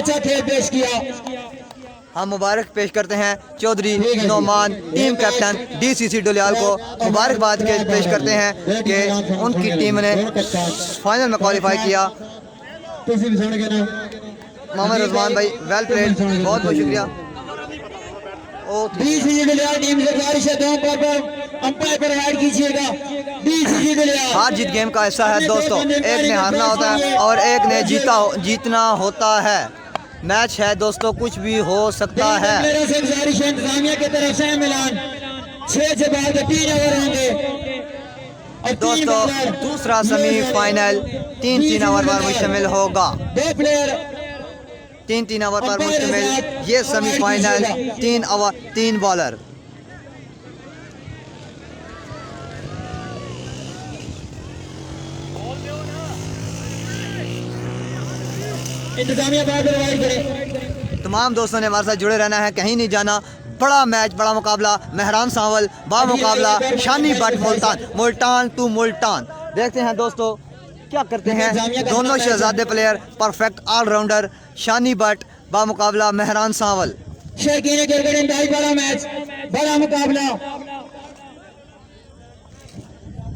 अच्छा खेल पेश किया। हम मुबारक पेश करते हैं Chaudhry Nauman team captain DCC Dolial को मुबारकबाद के पेश करते हैं कि उनकी टीम ने फाइनल में क्वालिफाई किया। मोहम्मद रजवान भाई वेल प्लेड, बहुत बहुत शुक्रिया। DCC डोलियाल टीम से गुजारिश है 2 पर अंपायर प्रोवाइड कीजिएगा। DCC डोलियाल हार जीत गेम का हिस्सा है दोस्तों, एक ने हारना होता है और एक ने जीतना होता है। मैच है दोस्तों, कुछ भी हो सकता है। गुजारिश है इंतजामिया की तरफ से मिलान 6 से बाद 3 ओवर होंगे दोस्तों। दूसरा सेमीफाइनल 3-3 ओवर पर मुश्तमिल होगा। 2 प्लेयर 3-3 ओवर पर मुश्तमिल ये सेमीफाइनल 3 ओवर 3 बॉलर। इंतजामिया बाहर प्रोवाइड करें। तमाम दोस्तों ने हमारे साथ जुड़े रहना है, कहीं नहीं जाना। बड़ा मैच, बड़ा मुकाबला, मेहरान सावल बा मुकाबला शानी बट मुल्तान टू मुल्तान। देखते हैं दोस्तों क्या करते हैं दोनों शहजादे player, perfect allrounder Shani Butt बा मुकाबला मेहरान सावल। शौकीन क्रिकेट इंतहाई बड़ा मैच, बड़ा मुकाबला।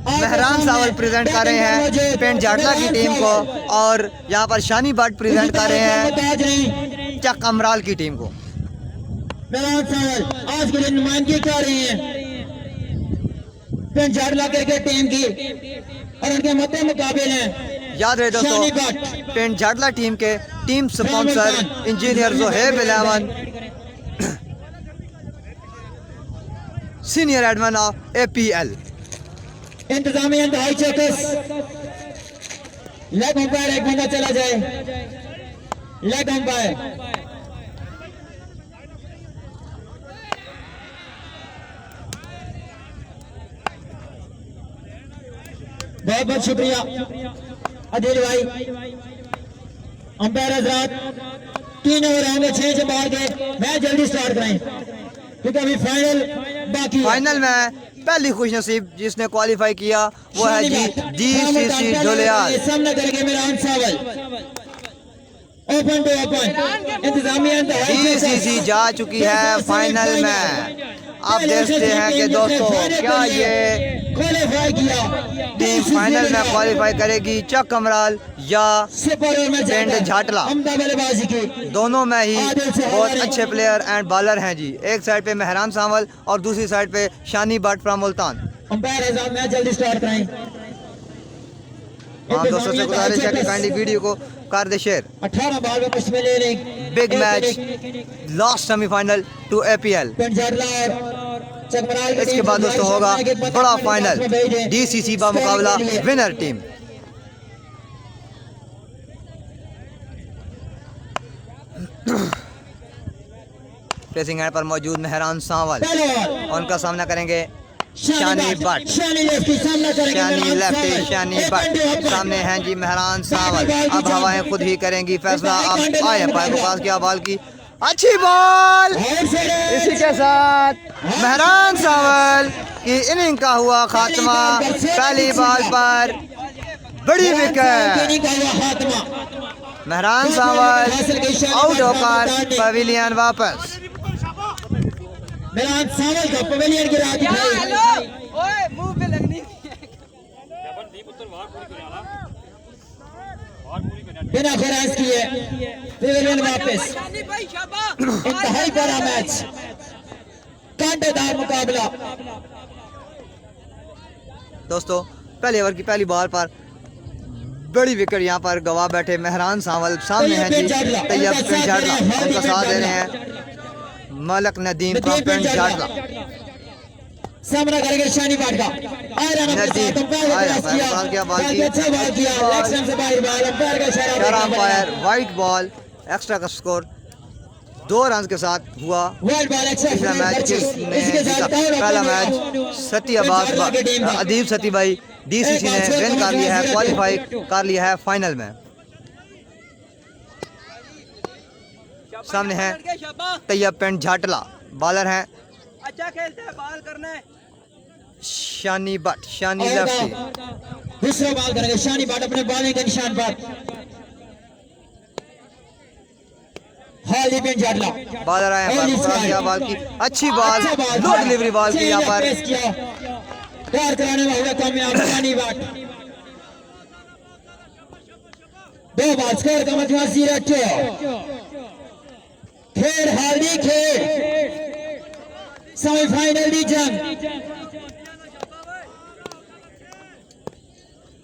मेहरान सावल प्रेजेंट कर रहे हैं पेंट जाटला की टीम को और यहाँ पर शानी बट प्रेजेंट कर रहे हैं चक अमराल की टीम को। मेहरान सावल आज के दिन नुमाइंदगी कर रहे हैं पेंट जाटला क्रिकेट टीम की और उनके मद्दे मुकाबले हैं। याद रहे दोस्तों, पेंट जाटला टीम के team sponsor engineer Zoheb eleven, senior admin of APL। इंतजामिया इंतहाई चौकस। लेग अंपायर एक बंदा चला जाए, लेग अंपायर। बहुत बहुत शुक्रिया अदिल भाई। अंपायर हजरात 3 ओवर होंगे 6 से बाहर के, मैच जल्दी स्टार्ट कराएं क्योंकि अभी फाइनल बाकी। फाइनल में पहली खुशनसीब जिसने क्वालिफाई किया वो है जी DCC डोलियाल। सामना करेंगे Mehran Sawal. Open to open इंतजामिया DCC जा चुकी है फाइनल में। आप देखते हैं कि दोस्तों क्या ये क्वालिफाई किया टीम फाइनल में क्वालिफाई करेगी चक अमराल या पेंट जाटला। दोनों में ही बहुत अच्छे प्लेयर एंड बॉलर हैं जी। एक साइड पे मेहरान सावल और दूसरी साइड पे Shani Butt from Multan. Umpire Azad match जल्दी स्टार्ट कराएं। हाँ दोस्तों से गुजारिश है कि काइंडली वीडियो को कर दे शेयर। 18 बॉल में मुश्तमिल big match last semifinal to APL। इसके बाद दोस्तों होगा बड़ा फाइनल DCC बा मुकाबला विनर टीम। प्लेसिंग एंड पर मौजूद मेहरान सावल, उनका सामना करेंगे शानी बट। शानी लेफ्टी, शानी बट सामने हैं जी मेहरान सावल। अब हवाएं खुद ही करेंगी फैसला। अब आए अंपायर को पास किया बॉल की अच्छी बॉल। इसी के साथ मेहरान सावल की इनिंग का हुआ खात्मा। पहली बॉल पर बड़ी विकेट। मेहरान सावल आउट होकर पवेलियन वापस। मेहरान सावल का पवेलियन गिरा दी। मुंह पे लगनी बिना खराज किए पवेलियन वापस। इंतहाई बड़ा मैच, कांटेदार मुकाबला। दोस्तों पहले ओवर की पहली बॉल पर बड़ी विकेट यहाँ पर गवा बैठे मेहरान सावल। सामने हैं जी तैयब पेंट जाटला, उनका साथ दे रहे हैं मलक नदीम फ्रॉम पेंट जाटला। सामना करेंगे शानी बाट का। अंपायर वाइट बॉल एक्स्ट्रा का स्कोर 2 रन के साथ हुआ। पिछला मैच किसने जीता? पहला मैच अदीब सती भाई DCC ने विन कर लिया है, क्वालिफाई कर लिया है फाइनल में। सामने है तैयब पेंट जाटला, बॉलर हैं अच्छा खेलते हैं, बॉल करना है शानी बट। शानी लेफ्टी, दूसरा बॉल करेंगे शानी बट अपने बॉलिंग के निशान पर। हार्दिक बिन जाडला बॉलर आए हैं पर क्रॉस किया बॉल की अच्छी बॉल लो डिलीवरी बॉल की यहाँ पर पार कराने में हुआ कामयाब शानी बाट 2 बॉल स्कोर का मजमूआ 0-2 खेल हार्दिक खेल सेमीफाइनल दी जंग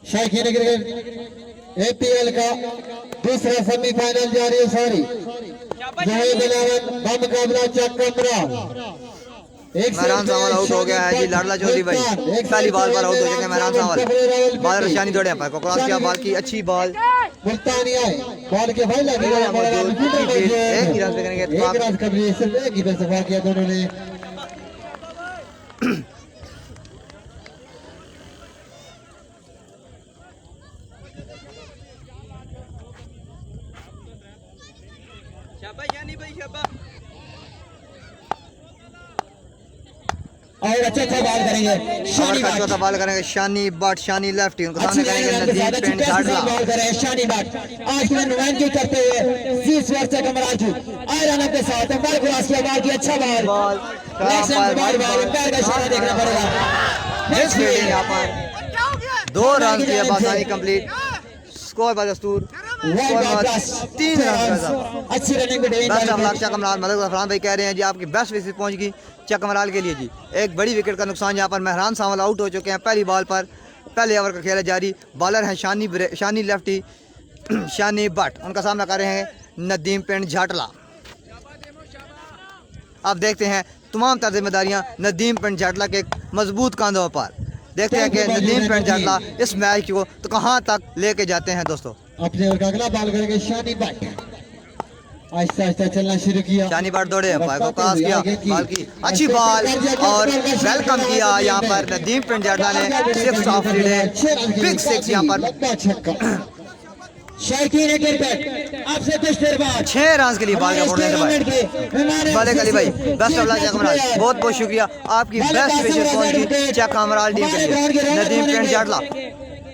शायकीन क्रिकेट एपीएल का दूसरा सेमीफाइनल जारी है सॉरी जहीद इलेवन बमुकाबला चक कमरा मेहरान सावल आउट हो गया है जी लाडला चौधरी भाई पहली बॉल पर आउट हो चुके हैं मेहरान सावल बॉलर शानी दौड़े पर क्रॉस किया बॉल की अच्छी बॉल मुल्तानी आए बॉल के भाई लगे एक ही रन पे करेंगे एक रन कबरी सिर्फ एक ही पे सफा किया दोनों ने शाबाश यानी भाई शाबाश और अच्छा बॉल करेंगे शानी और चौथा बॉल करेंगे शानी बट शानी लेफ्टी उनके सामने करेंगे नदीम पेंट झाड़ला बॉल करें शानी बाट आज की नुमाइंदगी करते हुए 30 वर्ष से कमराजू आयरन के साथ बॉल क्रॉस किया बॉल की अच्छा बॉल पैर का इशारा देखना पड़ेगा नेक्स्ट फील्डिंग यहाँ पर 2 रन किया बासानी कंप्लीट स्कोर बाय दस्तूर स्कोर 3 रन अच्छी running best of luck Chakmaral Malik Gafran भाई कह रहे हैं जी आपकी बेस्ट विकेट पहुंच गई चकमराल के लिए जी एक बड़ी विकेट का नुकसान यहाँ पर मेहरान सावल आउट हो चुके हैं पहली बॉल पर पहले ओवर का खेल है जारी बॉलर हैं शानी लेफ्टी शानी बट उनका सामना कर रहे हैं नदीम पेंट झाटला अब देखते हैं तमाम तर जिम्मेदारियाँ नदीम पेंट झाटला के मजबूत कंधों पर देखते हैं कि नदीम पेंट झाटला इस मैच को तो कहाँ तक लेके जाते हैं दोस्तों अपने ओवर का अगला बॉल करेंगे शानी बट आहिस्ता आहिस्ता चलना शुरू किया शानी बाट दौड़े अंपायर को क्रॉस किया बॉल की अच्छी बॉल और वेलकम किया यहाँ पर नदीम पेंट झाटला ने 6 ऑफ बिग 6 यहाँ पर शायकीन क्रिकेट आपसे कुछ देर बाद 6 रन के लिए बॉल का फोड़ने भाई मलिक अली भाई बेस्ट ऑफ लक चकमराल बहुत बहुत शुक्रिया आपकी बेस्ट विशेष पहुंची चकमराल टीम के लिए नदीम पेंट झाटला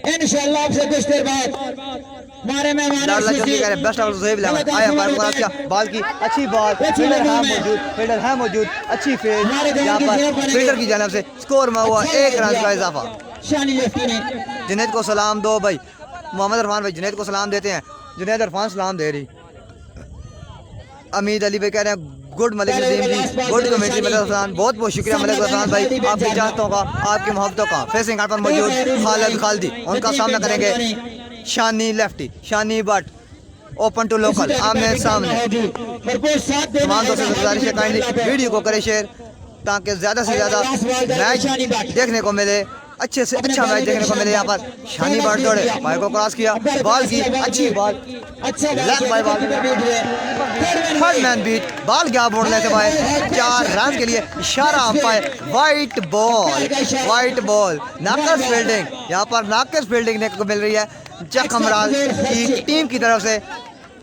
इंशाल्लाह आपसे कुछ देर बाद हमारे मेहमान लाडला चौधरी कह रहे हैं बेस्ट ऑफ जोहेब इलेवन आया अंपायर को क्रॉस किया बॉल की अच्छी बॉल फील्डर है मौजूद अच्छी फील्ड यहाँ पर फील्डर की जानिब से स्कोर में हुआ 1 रन का इजाफा शानी लेफ्टी ने जुनैद को सलाम दो भाई मोहम्मद इरफान भाई जुनैद को सलाम देते हैं जुनैद इरफान सलाम दे रही अमीद अली भाई कह रहे हैं गुड मलिक नदीम जी गुड कमेंट्री मलिक हसन बहुत बहुत शुक्रिया मलिक हसन भाई आपकी चाहतों का आपकी मोहब्बतों का फेसिंग पर मौजूद खालिद खालदी उनका सामना करेंगे Shani lefty Shani Butt open to local आमने सामने तमाम दोस्तों से गुजारिश है काइंडली वीडियो को करें शेयर ताकि ज़्यादा से ज़्यादा मैच देखने को मिले अच्छे से अच्छा मैच देखने को मिले यहाँ पर शानी बाट दौड़े भाई को क्रॉस किया बॉल की अच्छी ball leg bye ball third man beat ball गया बोर्ड लेते भाई 4 रन के लिए इशारा अंपायर वाइट बॉल नाकस फील्डिंग यहाँ पर नाकस फील्डिंग देखने को मिल रही है चकमराल की टीम की तरफ से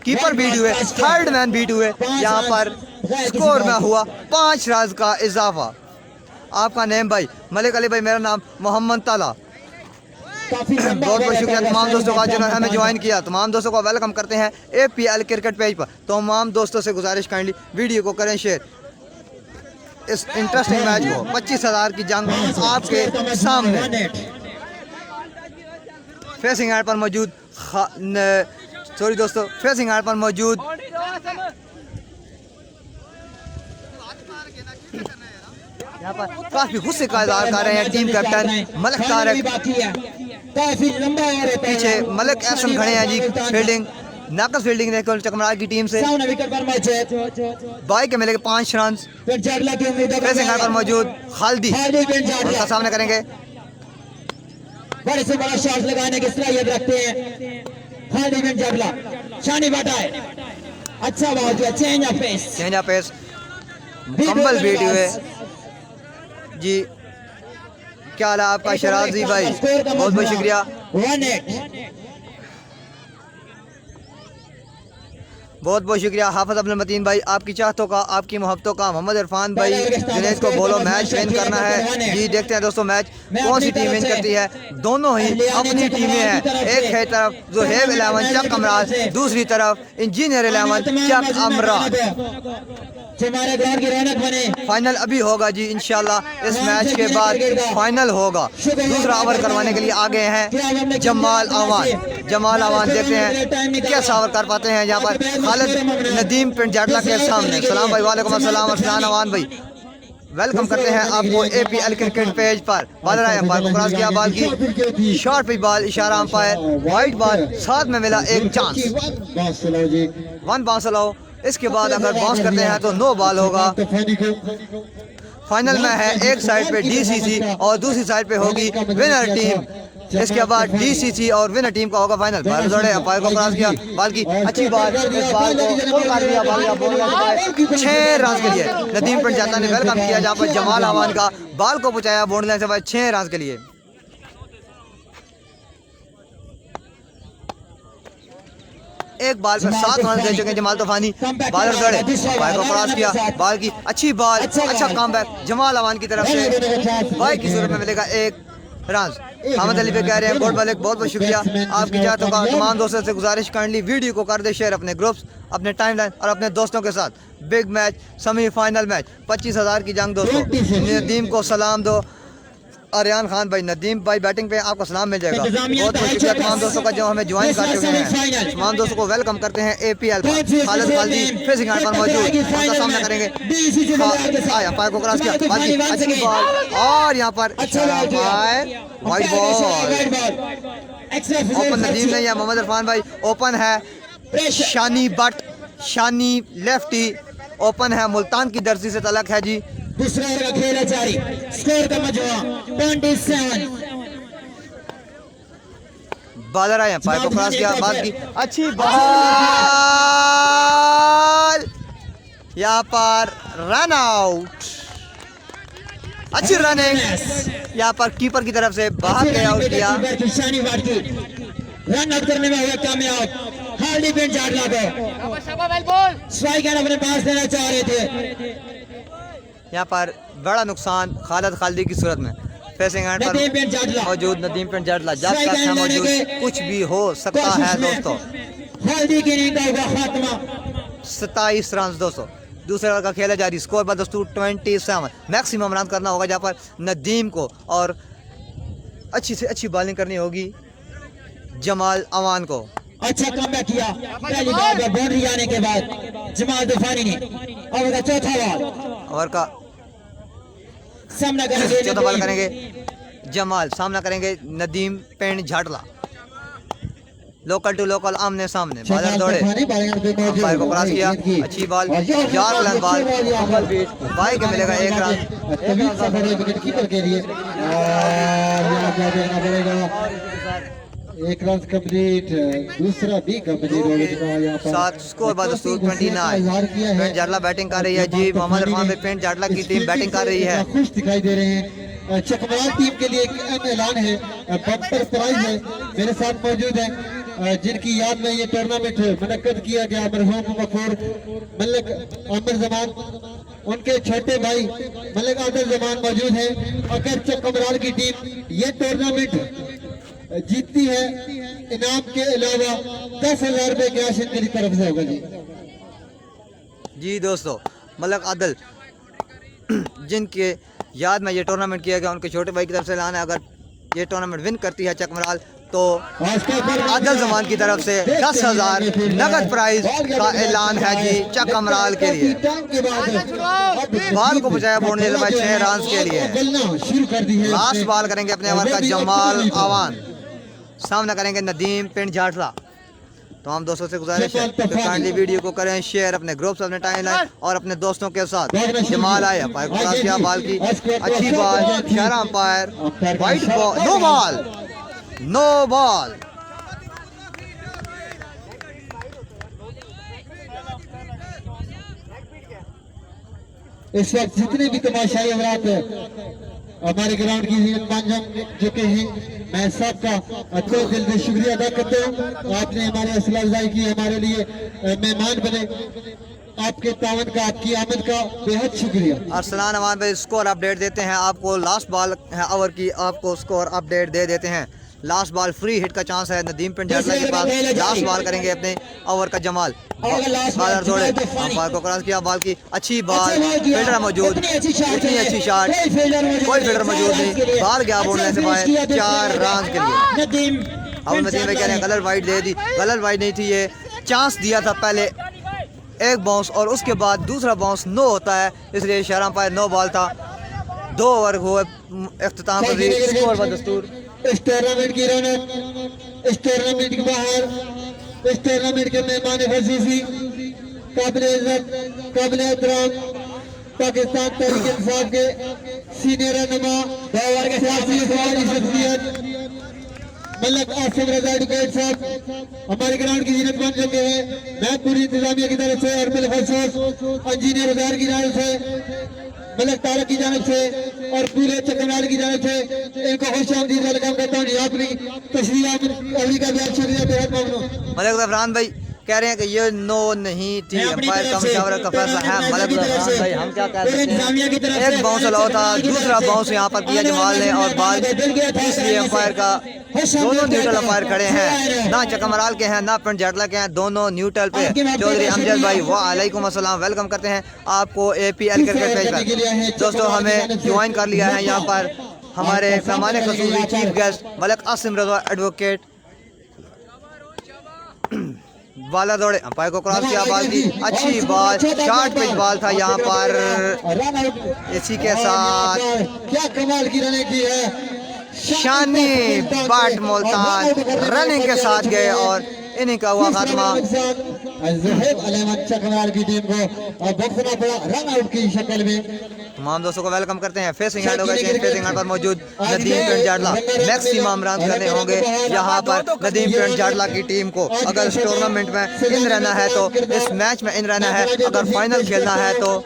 कीपर बीट हुए थर्ड मैन बीट हुए यहाँ पर स्कोर में हुआ 5 रन का इजाफा आपका नेम भाई मलिक अली भाई मेरा नाम मोहम्मद ताला बहुत बहुत शुक्रिया तमाम दोस्तों का जिन्होंने हमें ज्वाइन किया तमाम दोस्तों को वेलकम करते हैं APL क्रिकेट पेज पर तमाम दोस्तों से गुजारिश काइंडली वीडियो को करें शेयर इस इंटरेस्टिंग मैच को 25,000 की जंग आपके सामने फेसिंग एंड पर मौजूद सॉरी दोस्तों फेसिंग एंड पर मौजूद यहाँ पर काफी गुस्से का इजहार कर रहे हैं टीम कैप्टन मलिक तारिक पीछे मलिक एहसन खड़े हैं जी फील्डिंग नाकस फील्डिंग देखो चकमराल की टीम से बाई के मिलेंगे 5 रन फेसिंग पर मौजूद खालदी उनका सामना करेंगे बड़े से बड़ा शॉट लगाने की सलाहियत रखते हैं खालिद बिन जबला शानी बटाए अच्छा बहुत चेंज ऑफ पेस मुकम्मल बीट हुए जी क्या हाल है आपका शराजी भाई बहुत बहुत शुक्रिया बहुत बहुत शुक्रिया हाफिज अब्दुल मतीन भाई, आपकी चाहतों का, आपकी मोहब्बतों का। मोहम्मद इरफान भाई जुनैद को बोलो मैच विन करना है। जी देखते हैं दोस्तों मैच कौन सी टीम विन करती है। दोनों ही अपनी टीमें हैं, एक है तरफ ज़ुहैब 11 चक अमराज, दूसरी तरफ इंजीनियर 11 चक अमराज। हमारे ग्राउंड की रौनक बने। फाइनल अभी होगा जी इंशाल्लाह, इस मैच के बाद फाइनल होगा। दूसरा ओवर करवाने के लिए आ गए हैं जमाल अवान। जमाल अवान देखते हैं कैसा ओवर कर पाते हैं यहाँ पर खालिद नदीम पिंड जाटला के सामने। सलाम भाई, वालेकुम अस्सलाम। अस्सलाम अवान भाई, वेलकम करते हैं आपको APL क्रिकेट पेज पर। बादल आए अंपायर को क्रॉस किया, बॉल की शॉर्ट पे बॉल, इशारा अंपायर, वाइट बॉल, साथ में मिला एक चांस, 1 बाउंस अलाउ। इसके बाद अगर बाउंस करते हैं तो नो बॉल होगा। फाइनल में है एक साइड पे DCC और दूसरी साइड पे होगी विनर टीम। इसके बाद DCC और विनर टीम का होगा फाइनल। बॉल दौड़े, अंपायर को क्रॉस किया, बॉल की अच्छी बॉल, इस बॉल को फुल कर दिया, बॉल 6 रन के लिए नदीम पिंड जाटला ने वेलकम किया, जहां पर जमाल अवान का बॉल को पहुंचाया बाउंड्री लाइन से बाद 6 रन के लिए। एक बॉल पर 7 रन दे चुके जमाल तूफानी। बॉलर दौड़े, अंपायर को क्रॉस किया, बॉल की अच्छी बॉल, अच्छा कमबैक जमाल अवान की तरफ से। बाई की सूरत में मिलेगा 1 रन। हामिद अली पे कह रहे हैं गुड मलिक, बहुत बहुत शुक्रिया। आपकी चाहतों का तमाम दोस्तों से गुजारिश, काइंडली वीडियो को कर दे शेयर अपने ग्रुप्स, अपने टाइमलाइन और अपने दोस्तों के साथ। बिग मैच, सेमीफाइनल मैच, 25,000 की जंग दोस्तों। नदीम को सलाम दो, आर्यन खान भाई, नदीम भाई बैटिंग पे आपको सलाम मिल जाएगा। बहुत बहुत शुक्रिया तमाम दोस्तों का जो हमें ज्वाइन कर चुके हैं। तमाम दोस्तों को वेलकम करते हैं APL पर। खालिद खालदी फेसिंग पर मौजूद, उनका सामना करेंगे। अंपायर को क्रॉस किया, अच्छी बॉल और यहाँ पर वाइट बॉल। ओपन नदीम नहीं है, मोहम्मद इरफान भाई ओपन है। शानी बट, शानी लेफ्टी ओपन है, मुल्तान की दर्जी से तलक है जी। दूसरा ओवर का खेल है जारी, स्कोर का मजमूआ 27। बॉलर आए, अंपायर को क्रॉस किया, बात की अच्छी बॉल, यहाँ पर रन आउट। अच्छी रनिंग यहाँ पर कीपर की तरफ से बाहर के आउट किया। रन आउट करने में हुआ कामयाब खालिद पिंड जाटला को। स्ट्राइकर अपने पास देना चाह रहे थे। यहाँ पर बड़ा नुकसान खालिद खालदी की सूरत में। फेसिंग एंड पर मौजूद नदीम पिंड जाटला, जब तक है मौजूद, कुछ भी हो सकता है दोस्तों। खालदी की इनिंग का होगा खात्मा। 27 रन दोस्तों। दूसरे ओवर का खेला जारी, स्कोर पर दोस्तों 27। मैक्सिमम रन करना होगा जहाँ पर नदीम को, और अच्छी से अच्छी बॉलिंग करनी होगी जमाल अवान को। अच्छा कमबैक किया पहली बॉल पर बाउंड्री आने के बाद जमाल तूफानी ने। ओवर का चौथा बॉल, ओवर का सामना करेंगे, चौथा बॉल करेंगे जमाल, सामना करेंगे Nadeem Pind Jatla. Local to local आमने सामने। बॉलर दौड़े, अंपायर को क्रॉस किया, अच्छी बॉल, यार प्लान बॉल, बाई के मिलेगा 1 रन। एक रन कंप्लीट, दूसरा भी कंप्लीट हो चुका है यहाँ पर। 7 स्कोर बाद 29। पिंड जाटला बैटिंग कर रही है जी। मोहम्मद इरफान में पिंड जाटला की टीम बैटिंग कर रही है। खुश दिखाई दे रहे हैं। चकमराल टीम के लिए एक अहम ऐलान है, बम्पर प्राइज है। मेरे साथ मौजूद है जिनकी याद में ये टूर्नामेंट मुनक्कद किया गया, मरहूम मकबूर मलिक आमिर जमान, उनके छोटे भाई मलिक आमिर जमान मौजूद है। अगर चकमराल की टीम ये टूर्नामेंट जीतती है, इनाम के अलावा 10,000 रुपए कैश इनकी तरफ से होगा जी। जी दोस्तों, मलिक आदिल जिनके याद में ये टूर्नामेंट किया गया, उनके छोटे भाई की तरफ से ऐलान है, अगर ये टूर्नामेंट विन करती है चकमराल तो आदिल जमान की तरफ से 10,000 नगद प्राइज का ऐलान है जी चकमराल के लिए। बॉल को बचाया बाउंड्री लाइन 6 रन के लिए। लास्ट बॉल करेंगे अपने ओवर का जमाल अवान, सामना करेंगे नदीम पिंड जाटला। तो हम दोस्तों से गुजारिश है कि काइंडली वीडियो को करें शेयर अपने ग्रुप्स, अपने टाइमलाइन और अपने दोस्तों के साथ। जमाल आए, अंपायर को क्रॉस किया, बॉल की अच्छी बॉल, इशारा umpire, wide ball, no ball, no ball. इस वक्त जितने भी तमाशाई हजरात हमारे ग्राउंड की जीनत मान चुके हैं। मैं सबका तो दिल से शुक्रिया अदा करता हूँ। आपने हमारी हौसला अफजाई की, हमारे लिए मेहमान बने। आपके तावन का, आपकी आमद का बेहद शुक्रिया। अरसलान अमान भाई स्कोर अपडेट देते हैं आपको। लास्ट बॉल है ओवर की, आपको स्कोर अपडेट दे देते हैं। लास्ट बॉल फ्री हिट का चांस है नदीम पिंड जटला के पास। लास्ट बॉल करेंगे अपने ओवर का जमाल। बालर दौड़े, अंपायर को क्रॉस किया, बॉल की अच्छी बॉल, फील्डर मौजूद, इतनी अच्छी शॉट, कोई फील्डर मौजूद नहीं, बॉल गया बोलने से बाहर, 4 रन के लिए। अब नदीम भाई कह रहे हैं गलत वाइड दे दी, गलत वाइड नहीं थी, ये चांस दिया था पहले एक बाउंस और उसके बाद दूसरा बाउंस नो होता है, इसलिए शहर अंपायर नो बॉल था। 2 ओवर हुए इख्तिताम पर, स्कोर व दस्तूर। इस टूर्नामेंट की रौनक, इस टूर्नामेंट के बाहर, इस टूर्नामेंट के मेहमान खसूसी काबिल इज्जत, काबिल एहतराम पाकिस्तान तहरीक इंसाफ के सीनियर रहनुमा, सियासी शख्सियत मलक आसिफ रजा एडवोकेट साहब हमारे ग्राउंड की जीनत बन चुके हैं। मैं पूरी इंतजामिया की तरफ से और बिलखसूस इंजीनियर उजैर की जानब से, मलक तारक की जानब से और पूरे चक्रवाल की जानब से इनको खुश आमदीद वेलकम करता हूँ। अपनी तशरीफ अमरीका भी शुक्रिया, बेहद ममनून। मलक ज़फ़रान भाई कह रहे हैं कि ये नो नहीं थी, अंपायर का मशवरा का फैसला है। मलक ज़फ़रान भाई हम क्या कह सकते हैं, एक बाउंस अलाउ था, दूसरा बाउंस यहाँ पर किया जमाल ने और बॉल, इसलिए अंपायर का दोनों न्यूट्रल अंपायर खड़े हैं, ना चकमराल के हैं ना पिंड जटला के हैं, दोनों न्यूट्रल पे। चौधरी अमजद भाई वालेकुम अस्सलाम, वेलकम करते हैं आपको APL क्रिकेट पेज पर। दोस्तों हमें ज्वाइन कर लिया है यहाँ पर हमारे मेहमान खसूसी चीफ गेस्ट मलक आसिम रजा एडवोकेट। बाला दौड़े, अंपायर को क्रॉस किया, बॉल की अच्छी बॉल, शॉर्ट पिच बॉल था यहाँ पर। इसी के साथ क्या कमाल की रनिंग की है, शानी बाट मुल्तान रनिंग के साथ गए और इन्हीं का हुआ खात्मा। चकवाल की टीम को बख्शना पड़ा रन आउट की शक्ल में। तमाम दोस्तों को वेलकम करते हैं। फेसिंग हैंड होगा, फेसिंग हैंड पर मौजूद नदीम पिंड जाटला मैक्सिमम रन करने होंगे यहाँ पर नदीम पिंड जाटला की टीम को। अगर इस टूर्नामेंट में इन रहना है तो, इस मैच में इन रहना है, अगर फाइनल खेलना है तो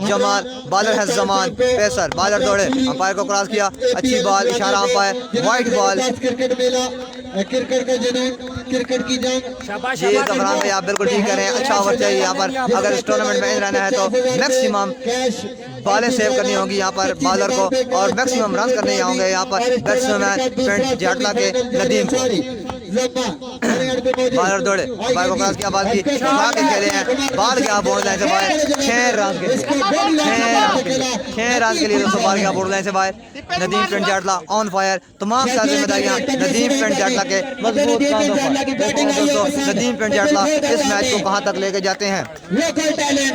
जमाल बॉलर है जमान पेसर, बॉलर दौड़े, अंपायर को क्रॉस किया, अच्छी बॉल, इशारा अंपायर, वाइट बॉल। क्रिकेट मेला, क्रिकेट का जुनून, क्रिकेट की जंग। जी ज़फ़रान भाई आप बिल्कुल ठीक कह रहे हैं, अच्छा ओवर चाहिए यहाँ पर। अगर इस टूर्नामेंट में इन रहना है तो मैक्सिमम बॉलें सेव करनी होंगी यहाँ पर बॉलर को और मैक्सिमम रन करने होंगे यहाँ पर बैट्समैन पिंड जाटला के नदीम को। बॉलर दौड़े, अंपायर को क्रॉस किया, बॉल की उठा के खेले हैं, बॉल गया बोर्ड लाइन से बाहर, 6 रन के लिए, 6 रन के लिए दोस्तों बॉल गया बोर्ड लाइन से बाहर। नदीम पिंड जाटला ऑन फायर, तमाम सारी जिम्मेदारियां नदीम पिंड जाटला के मजबूत कांधों पर। देखते हैं दोस्तों नदीम पिंड जाटला इस मैच को कहां तक लेके जाते हैं। लोकल टैलेंट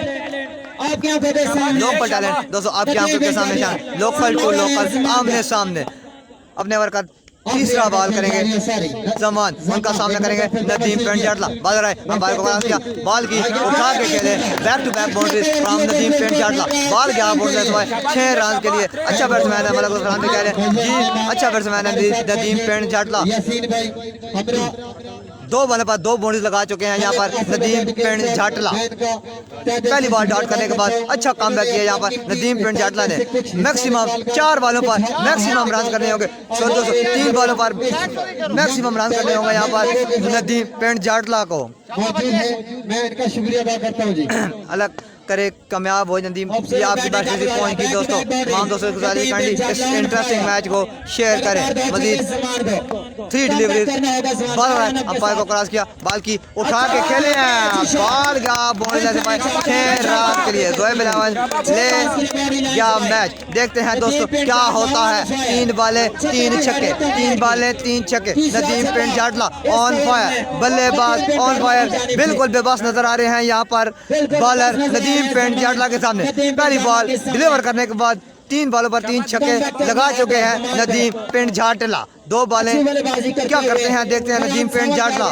दोस्तों आपकी आंखों के सामने, लोकल टू लोकल आमने सामने। अपने ओवर का तीसरा बॉल करेंगे जमान, उनका सामना करेंगे नदीम पिंड जाटला। बॉलर आए, अंपायर को क्रॉस किया, बॉल की उठा के खेले, back to back boundary from Nadeem Pind Jatla. Ball गया बोर्ड लाइन से 6 रन के लिए। अच्छा बैट्समैन है, मलक ज़फ़रान भी कह रहे हैं जी, अच्छा बैट्समैन है नदीम पिंड जाटला। 2 बॉल पर 2 बाउंड्रीज लगा चुके हैं यहाँ पर नदीम पिंड जाटला। पहली बॉल डॉट करने के बाद अच्छा कमबैक किया यहाँ पर नदीम पिंड जाटला ने। मैक्सिमम 4 बॉलों पर मैक्सिमम रन करने होंगे, 3 बॉलों पर मैक्सिमम रन करने होंगे यहाँ पर नदीम पिंड जाटला को। मौजूद है, मैं इनका शुक्रिया अदा करता हूँ जी। अलग करे कामयाब हो नदीम, ये आपकी बात पहुंच की दोस्तों। तमाम दोस्तों की गुजारिश काइंडली इस इंटरेस्टिंग मैच को शेयर करें। मजीद 3 डिलीवरी, बॉल अंपायर को क्रॉस किया, बॉल की उठा के खेले हैं, बॉल गया बोल 6 रन के लिए। जोएब बिलावल ले गया मैच। देखते हैं दोस्तों क्या होता है। 3 बॉलें 3 छक्के, 3 बॉलें 3 छक्के। नदीम पिंड जाटला ऑन फायर, बल्लेबाज ऑन फायर, बिल्कुल बेबस नजर आ रहे हैं यहाँ पर बॉलर नदीम पिंड जाटला के सामने। पहली बॉल डिलीवर करने के बाद 3 बॉलों पर 3 छक्के लगा चुके हैं नदीम पिंड जाटला। 2 बॉलें क्या करते हैं देखते हैं नदीम पिंड जाटला।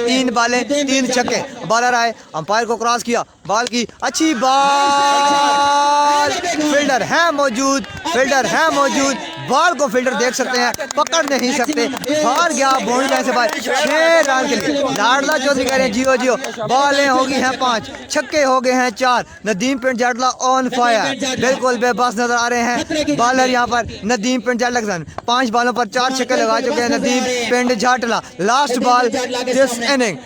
3 बॉलें 3 छक्के। बॉलर आए, अंपायर को क्रॉस किया, बॉल की अच्छी बॉल, फील्डर है मौजूद, फील्डर है मौजूद, बॉल को फील्डर देख सकते हैं, पकड़ नहीं सकते, हार गया बाउंड्री लाइन से बाहर। 6 रन के लिए लाडला चौधरी कह रहे हैं जियो जियो। बॉलें हो गई हैं 5, छक्के हो गए हैं 4। नदीम पिंड जाटला ऑन फायर, बिल्कुल बेबस नजर आ रहे हैं बॉलर यहाँ पर नदीम पिंड जाटला। 5 बॉलों पर 4 छक्के लगा चुके हैं Nadeem Pind Jatla. Last ball this inning,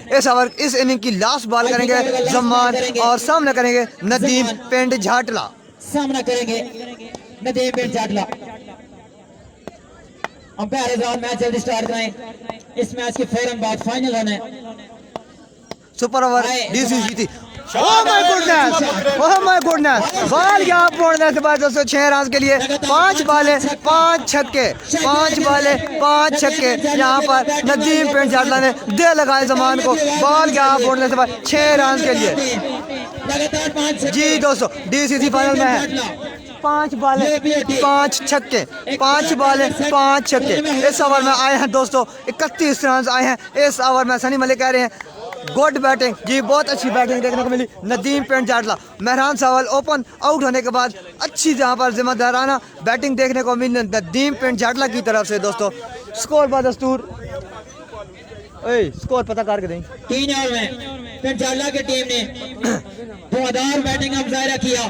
इस इनिंग की लास्ट बॉल करेंगे जमान और सामने करेंगे नदीम पिंड जाटला। सामना करेंगे नदीम पिंड जाटला। अंपायर साहब मैच जल्दी स्टार्ट करें। इस मैच के फौरन बाद फाइनल होने। सुपर ओवर डीसीसी थी। ओह माय गुडनेस, बॉल यहाँ पहुंचने से बाद 206 रन के लिए 5 बॉलें 5 छक्के, 5 बॉलें 5 छक्के। यहाँ पर नदीम पिंड जाटला ने दे लगाए जमान को। बॉल यहाँ पहुंचने से बाद 6 रन के लिए। लगातार 5 जी दोस्तों, डीसीसी फाइनल में है। 5 बॉलें 5 छक्के, 5 बॉलें 5 छक्के। इस ओवर में आए हैं दोस्तों 31 रन आए हैं इस ओवर में। सनी मलिक कह रहे हैं गुड बैटिंग जी, बहुत अच्छी बैटिंग देखने को मिली नदीम पिंड जाटला। मेहरान सावल ओपन आउट होने के बाद अच्छी जहां पर जिम्मेदाराना बैटिंग देखने को मिली नदीम पिंड जाटला की तरफ से। दोस्तों स्कोर बदस्तूर स्कोर पता करके दें। 3 ओवर में पिंड जाटला की टीम ने धुआंधार बैटिंग का मुजाहिरा किया।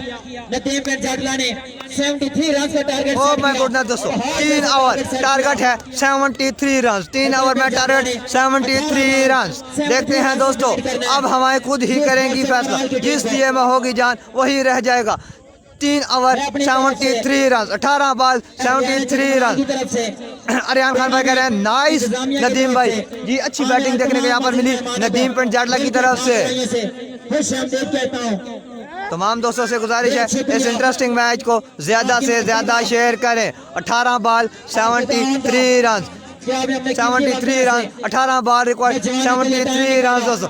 नदीम पिंड जाटला ने 73 रन का टारगेट। ओह माय गॉड दोस्तों, 3 ओवर टारगेट है 73 रन। 3 ओवर में टारगेट 73 रन। देखते हैं दोस्तों, अब हमारे खुद ही करेंगी फैसला, जिस दिए में होगी जान वही रह जाएगा। 3 over 73 run, 18 ball 73 run. Ariyan Khan भाई कह रहे हैं नाइस नदीम भाई जी, अच्छी बैटिंग देखने को यहाँ पर मिली नदीम पिंड जाटला की तरफ से। तमाम दोस्तों से गुजारिश है इस इंटरेस्टिंग मैच को ज्यादा से ज्यादा शेयर करें। 18 ball 73 run, 73 run, 18 ball record 73 run. दोस्तों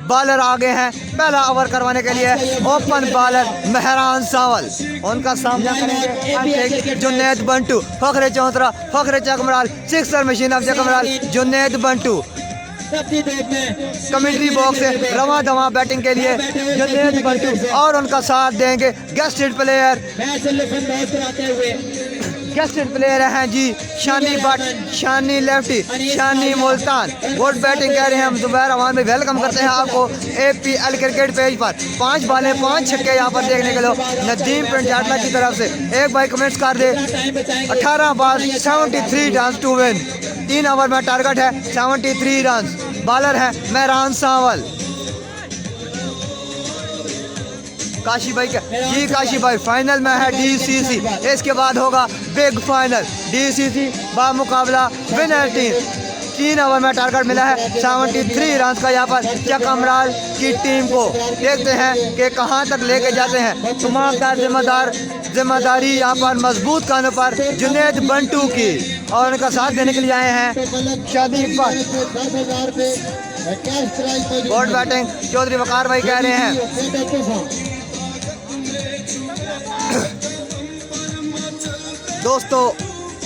बॉलर आगे हैं पहला ओवर करवाने के लिए। ओपन बॉलर मेहरान सावल, उनका सामना करेंगे Junaid Bantu. Fakhre Chaudhra, Fakhre Chakmaral, sixer machine of Chakmaral Junaid Bantu. Commentary box से रवा दवा बैटिंग के लिए जुनैद बंटू और उनका साथ देंगे गेस्टेड प्लेयर हैं जी शानी भट्ट, शानी लेफ्टी, शानी मुल्तान। गुड बैटिंग कह रहे हैं हम जुबैर अवान में। वेलकम करते हैं आपको APL क्रिकेट पेज पर। 5 बॉलें 5 छक्के यहाँ पर देखने के लिए नदीम पिंड जाटला की तरफ से। एक भाई कमेंट्स कर दे 18 ball 73 run to win. 3 over में टारगेट है 73 रन। बॉलर है मेहरान सावल। काशी भाई का जी, काशी भाई फाइनल में है DCC। इसके बाद होगा बिग फाइनल DCC बा मुकाबला विनर टीम। 3 ओवर में टारगेट मिला है 73 रन का यहाँ पर चकमराल की टीम को। देखते हैं कि कहां तक लेके जाते हैं। तमामदार जिम्मेदारी यहाँ पर मजबूत कानों पर जुनैद बंटू की और उनका साथ देने के लिए आए हैं शादी पर। गुड बैटिंग चौधरी वकार भाई कह रहे हैं। दोस्तों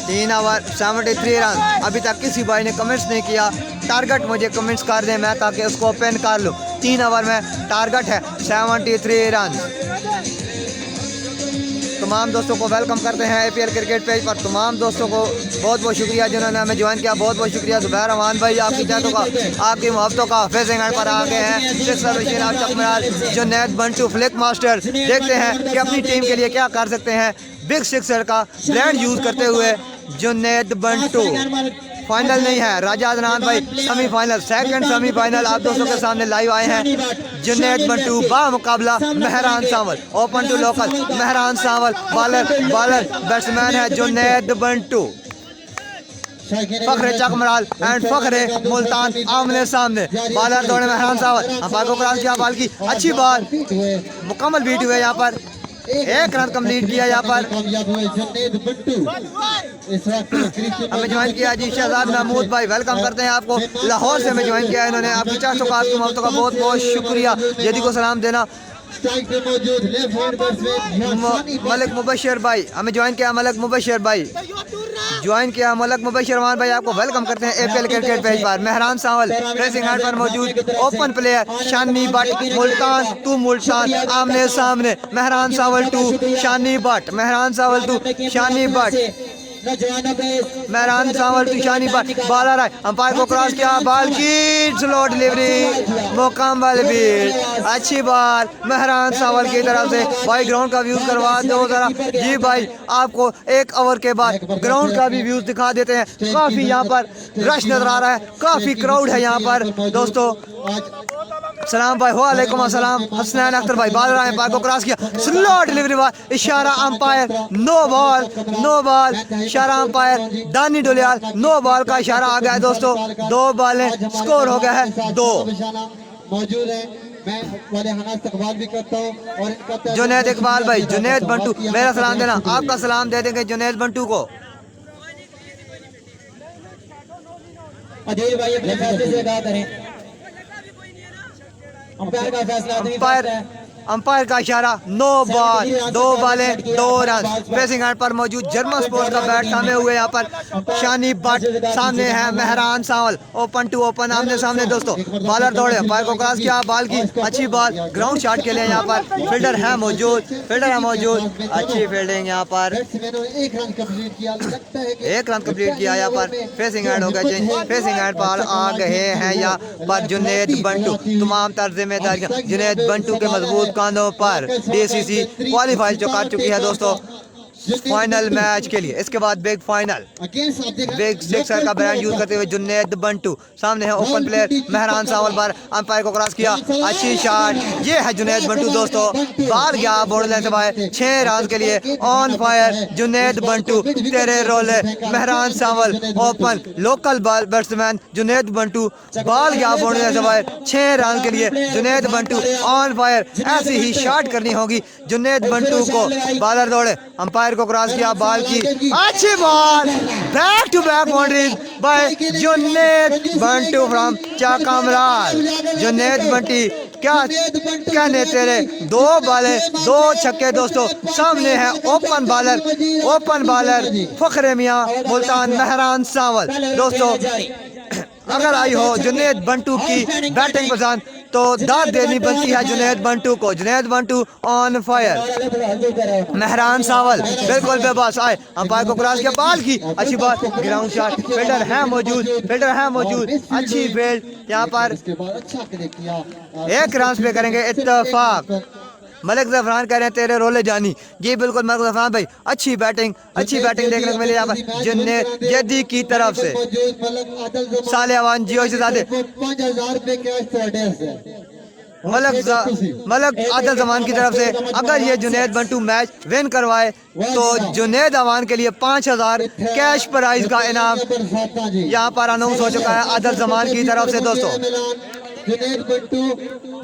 3 ओवर 73 रन। अभी तक किसी भाई ने कमेंट्स नहीं किया, टारगेट मुझे कमेंट्स कर दें मैं ताकि उसको ओपन कर लूँ। 3 ओवर में टारगेट है 73 रन। तमाम दोस्तों को वेलकम करते हैं APL क्रिकेट पेज पर। तमाम दोस्तों को बहुत बहुत शुक्रिया जिन्होंने हमें ज्वाइन किया। बहुत बहुत शुक्रिया जुबैर अमान भाई, आपकी चाहतों का, आपकी मोहब्बतों का फेसिंग एंड पर आ गए हैं जुनैद बंटू फ्लिक मास्टर। देखते हैं कि अपनी टीम के लिए क्या कर सकते हैं। बिग सिक्सर का ब्रांड यूज करते हुए जुनैद बंटू। फाइनल नहीं है राजा अदनान भाई, सेमीफाइनल, सेकंड सेमीफाइनल आप दोस्तों के सामने लाइव आए हैं। जुनैद बंटू बा मुकाबला Mehran Sawal. Open to local Mehran Sawal. Bowler batsman है जुनैद बंटू। फखरे चकमराल एंड फखरे मुल्तान आमने सामने। बॉलर दौड़े मेहरान सावल। अंपायर को क्रॉस किया, बॉल की अच्छी बॉल मुकम्मल बीट हुए। यहाँ पर 1 रन कंप्लीट किया। यहाँ पर हमें ज्वाइन किया जी शहजाद महमूद भाई, वेलकम करते हैं आपको। लाहौर से हमें ज्वाइन किया इन्होंने। आपकी चाहतों का, आपकी मोहब्बतों का बहुत बहुत शुक्रिया। यदि को सलाम देना। मलिक मुबशर भाई हमें ज्वाइन किया। मलिक मुबशर भाई ज्वाइन किया। मलिक मुबशर मान भाई आपको वेलकम करते हैं APL क्रिकेट पेज पर। मेहरान सावल रेसिंग हैंड पर मौजूद open player Shani Bhatt. Multan to Multan आमने सामने। Mehran Sawal to Shani Bhatt, Mehran Sawal to Shani Bhatt. नौजवानों को मेहरान सावल तुशानी पर बॉल आ रहा है, अंपायर को क्रॉस किया, बॉल की स्लो डिलीवरी, मुकम्मल भी अच्छी बॉल मेहरान सावल की तरफ से। भाई ग्राउंड का व्यूज करवा दो जरा जी भाई, आपको 1 ओवर के बाद ग्राउंड का भी व्यूज दिखा देते हैं। काफी यहाँ पर रश नजर आ रहा है, काफी क्राउड है यहाँ पर दोस्तों। सलाम भाई, वालेकुम अस्सलाम। हसनैन अख्तर भाई बॉल रहा है, अंपायर को क्रॉस किया, स्लो डिलीवरी बॉल, इशारा अंपायर, नो बॉल, इशारा अंपायर दानी डोलियाल, नो बॉल का इशारा आ गया है दोस्तों। 2 बॉलें, स्कोर हो गया है 2। मौजूद है, मैं वाले हना इस्तकबाल भी करता हूँ और इनका जुनैद इकबाल भाई, जुनैद बंटू मेरा सलाम देना, आपका सलाम दे देंगे जुनैद बंटू को। अधीर भाई अपने फैसले से अदा करें, अंपायर का फैसला आदमी फैसला है। अंपायर का इशारा, नो बॉल, 2 बॉलें 2 रन। प्रेसिंग एंड पर मौजूद जर्मन स्पोर्ट्स का बैट थामे हुए यहाँ पर शानी बट, सामने है Mehran Sawal, open to open आमने सामने दोस्तों। बॉलर दौड़े, अंपायर को क्रॉस किया, बॉल की अच्छी बॉल, ग्राउंड शॉट के लिए यहाँ पर फील्डर है मौजूद, अच्छी फील्डिंग यहाँ पर। 1 रन कंप्लीट किया, लगता है कि 1 रन कंप्लीट किया यहाँ पर। फेसिंग एंड हो गया चेंज, फेसिंग एंड पर आ गए हैं यहाँ पर जुनैद बंटू। तमाम तर जिम्मेदारियां जुनैद बंटू के मजबूत कांधों पर। डीसीसी क्वालिफाई जो कर चुकी है दोस्तों फाइनल मैच के लिए। इसके बाद बिग फाइनल, बिग सिक्सर का ब्रांड यूज करते हुए जुनैद बंटू, सामने है ओपन प्लेयर मेहरान सावल पर, अंपायर को क्रॉस किया, अच्छी शॉट, ये है जुनैद बंटू दोस्तों। बाहर गया बॉर्डर लाइन से बाहर, 6 रन के लिए ऑन फायर जुनैद बंटू, तेरे रोले Mehran Sawal, open local batsman Junaid Bantu, ball गया बॉर्डर लाइन से बाहर, 6 रन के लिए जुनैद बंटू ऑन फायर। ऐसी ही शॉट करनी होगी जुनैद बंटू को। बॉलर दौड़े, अंपायर को क्रॉस किया, बॉल की अच्छी ball, back to back boundaries by Junaid Bantu from Chakmaral. Junaid Bunty क्या कहने तेरे, 2 बॉलें 2 छक्के दोस्तों। सामने है ओपन बॉलर फखरे मियां मुल्तान मेहरान सावल दोस्तों। अगर आई हो जुनैद बंटू की बैटिंग पसंद तो दाद देनी बनती है जुनैद बंटू को। जुनैद बंटू ऑन फायर, मेहरान सावल बिल्कुल बेबस आए, अंपायर को क्रॉस किया, बॉल की अच्छी बॉल, ग्राउंड शॉट, फील्डर है मौजूद, अच्छी फील्ड यहाँ पर। 1 रन पे करेंगे इत्तेफाक। मलिक जफरान कह रहे हैं तेरे रोले जानी, जी बिल्कुल मलिक जफरान भाई, अच्छी बैटिंग देखने को मिली यहाँ पर जुनैद जद्दी की तरफ से। साले अवान जियो से ज़्यादा 5000 रुपए कैश मलक आदल जमान की तरफ से। अगर ये जुनैद बंटू मैच विन करवाए तो जुनैद अवान के लिए 5000 कैश प्राइज का इनाम यहाँ पर अनाउंस हो चुका है आदल जमान की तरफ से दोस्तों। जुनैद बंटू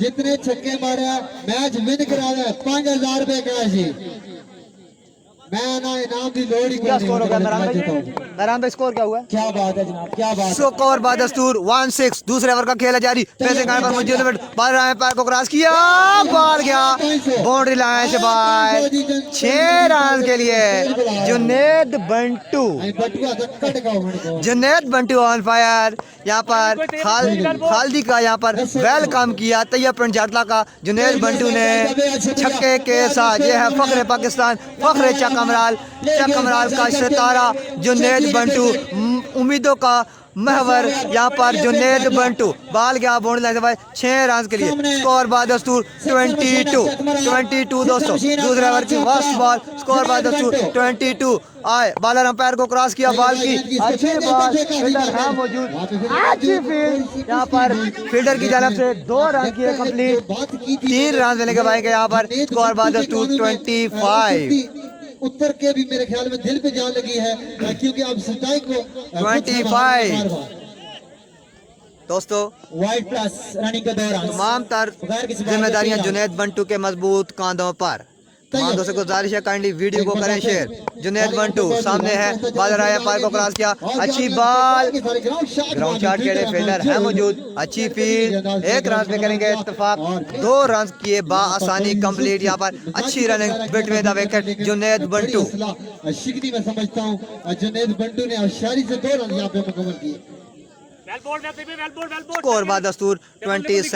जितने छक्के मारे मैच विन करा रहा है, 5000 रुपए कैश ही। मैं ना इनाम की लोड़ ही क्या स्कोर होगा मेहरान भाई, स्कोर क्या हुआ? क्या बात है जनाब, क्या बात है। स्कोर बादस्तूर 1-6, दूसरे ओवर का खेला जारी। फेसिंग एंड पर मौजूद बॉल रहा है, पैर को क्रॉस किया, बॉल गया बाउंड्री लाइन से बाहर। 6 रन के लिए जुनैद बंटू ऑन फायर। यहाँ पर खालदी का यहाँ पर वेलकम किया तैयब जाटला का जुनैद बंटू ने छक्के के साथ। ये है फखरे पाकिस्तान, फखरे चाकमराल का सितारा जुनैद बंटू, उम्मीदों का महवर यहाँ पर जुनैद बंटू। बॉल गया बाउंड्री लाइन से बाहर, 6 रन के लिए। स्कोर बादस्तूर 22 दोस्तों। दूसरे ओवर की फर्स्ट बॉल, स्कोर बादस्तूर 22 आए। बॉलर अंपायर को क्रॉस किया, बॉल की अच्छी बॉल, फील्डर है मौजूद, अच्छी फील्ड यहाँ पर फील्डर की जानब से 2 रन किए कंप्लीट। 3 रन देने के बाद यहाँ पर स्कोर बादस्तूर 25 उत्तर के भी मेरे ख्याल में दिल पे जान लगी है, क्योंकि अब सच्चाई को 25 दोस्तों। वाइड प्लस रनिंग के दौरान तमाम तर जिम्मेदारियां जुनैद बंटू के मजबूत कांधों पर। तमाम दोस्तों को गुजारिश है काइंडली वीडियो को करें शेयर। जुनैद बंटू सामने है, बॉलर आया, पार को क्रॉस किया, अच्छी बॉल, ग्राउंड शॉट के लिए फील्डर है मौजूद, अच्छी फील्ड। 1 रन पे करेंगे इत्तेफाक। 2 रन किए बाआसानी कंप्लीट यहाँ पर। अच्छी running between the wicket Junaid Bantu. शिकनी में समझता हूँ जुनैद बंटू ने शारी से 2 रन यहाँ पे मुकम्मल किए। स्कोर बादस्तूर 27,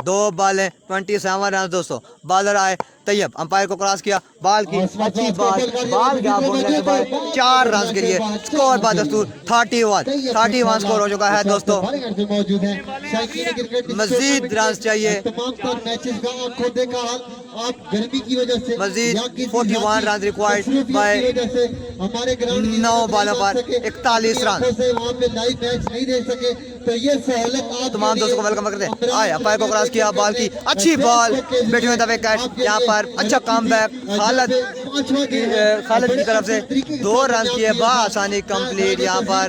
2 बॉलें 27 रन दोस्तों। बॉलर आए, तैयब अंपायर को क्रॉस किया, बॉल की अच्छी बॉल गया बोलने के बाद 4 रन के लिए स्कोर बाद दस्तूर 31 स्कोर हो चुका है दोस्तों। मौजूद है शौकीन क्रिकेट मजीद रन चाहिए, तमाम तर मैचेस का आंखों देखा हाल आप गर्मी की वजह से मजीद या किसी 41 रन रिक्वायर्ड मसरूफियत बाय की वजह से हमारे ग्राउंड की 9 तरफ बॉलों पर नहीं जा सके, 41 रन। आंखों से वहाँ पे लाइव मैच नहीं देख सके, तो ये सहूलत आप तमाम दोस्तों को वेलकम करते हैं। आए अंपायर को क्रॉस किया, बॉल की अच्छी बॉल बैठे हुए दबे कैच, यहाँ पर अच्छा कम बैक खालिद की तरफ से 2 रन किए बआसानी कंप्लीट। यहाँ पर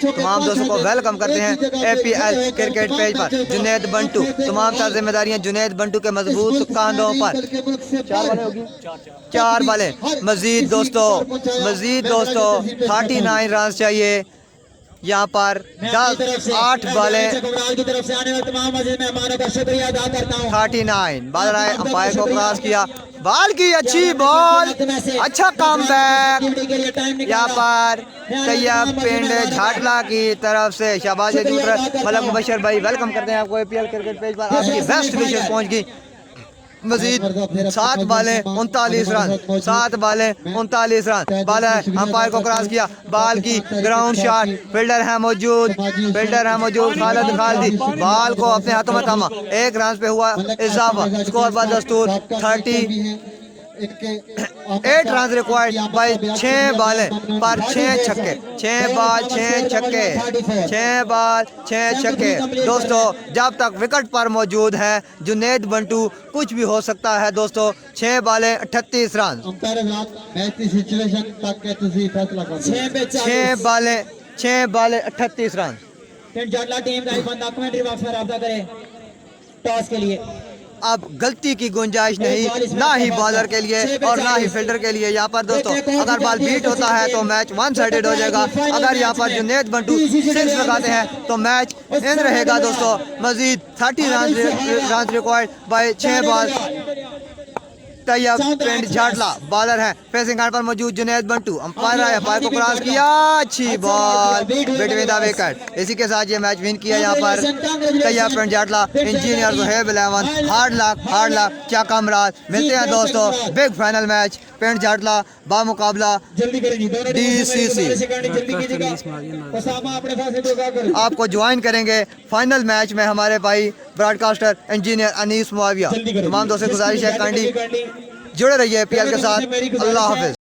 तमाम दोस्तों को वेलकम करते हैं APL क्रिकेट पेज पर। जुनैद बंटू, तमाम तर जिम्मेदारियां जुनैद बंटू के मजबूत कांधों पर। 4 बालें मजीद दोस्तों 39 रन चाहिए। यहाँ पर 8 बालें की तरफ से आने वाले तमाम अजीज मेहमानों का शुक्रिया अदा करता हूँ। 39 बाल आए, अंपायर को क्रॉस किया, बॉल की अच्छी बॉल, अच्छा कम बैक। यहाँ पर तैयब पिंड झाटला की तरफ से शाबाश मलक मुबशर भाई वेलकम करते हैं आपको APL क्रिकेट पेज पर। आपकी बेस्ट विशेष पहुँच गई। मजीद 7 बालें 39 रन, 7 बालें 39 रन। बॉल है, अंपायर को क्रॉस किया, बॉल की ग्राउंड शॉट, फील्डर है मौजूद खालिद खालिदी, बॉल को अपने हाथों में थामा, 1 रन पे हुआ इजाफा। स्कोर बाद दस्तूर 8 रन रिक्वायर्ड बाय 6 बालें पर 6 छक्के, 6 बॉल 6 छक्के। दोस्तों जब तक विकेट पर मौजूद है जुनैद बंटू कुछ भी हो सकता है दोस्तों। 6 बालें 38 रन, 6 बालें 38 रन। टीम का एक बंदा कमेंट्री बॉक्स में रब्ता करे टॉस के लिए। अब गलती की गुंजाइश नहीं, ना ही बॉलर के लिए और ना ही फील्डर के लिए। यहाँ पर दोस्तों अगर बॉल बीट होता है तो मैच 1 साइडेड हो जाएगा। अगर यहाँ पर जुनैद बंटू 6 लगाते हैं तो मैच इन रहेगा दोस्तों। Majeed 30 run required by 6 ball. Tayyab Pind Jhatla bowler है, फेसिंग एंड पर मौजूद जुनैद बंटू, अंपायर आया, अंपायर को क्रॉस किया, अच्छी बॉल बिटवीन द विकेट। इसी के साथ ये मैच विन किया। यहाँ पर Tayyab Pind झाटला, engineer Zuhaib 11, hard luck क्या कामराज। मिलते हैं दोस्तों बिग फाइनल मैच पिंड झाटला बामुकाबला DCC। आपको ज्वाइन करेंगे फाइनल मैच में हमारे भाई ब्रॉडकास्टर इंजीनियर अनीस मुआविया। तमाम दोस्तों से गुजारिश है काइंडली जुड़े रहिए APL के साथ। अल्लाह हाफिज।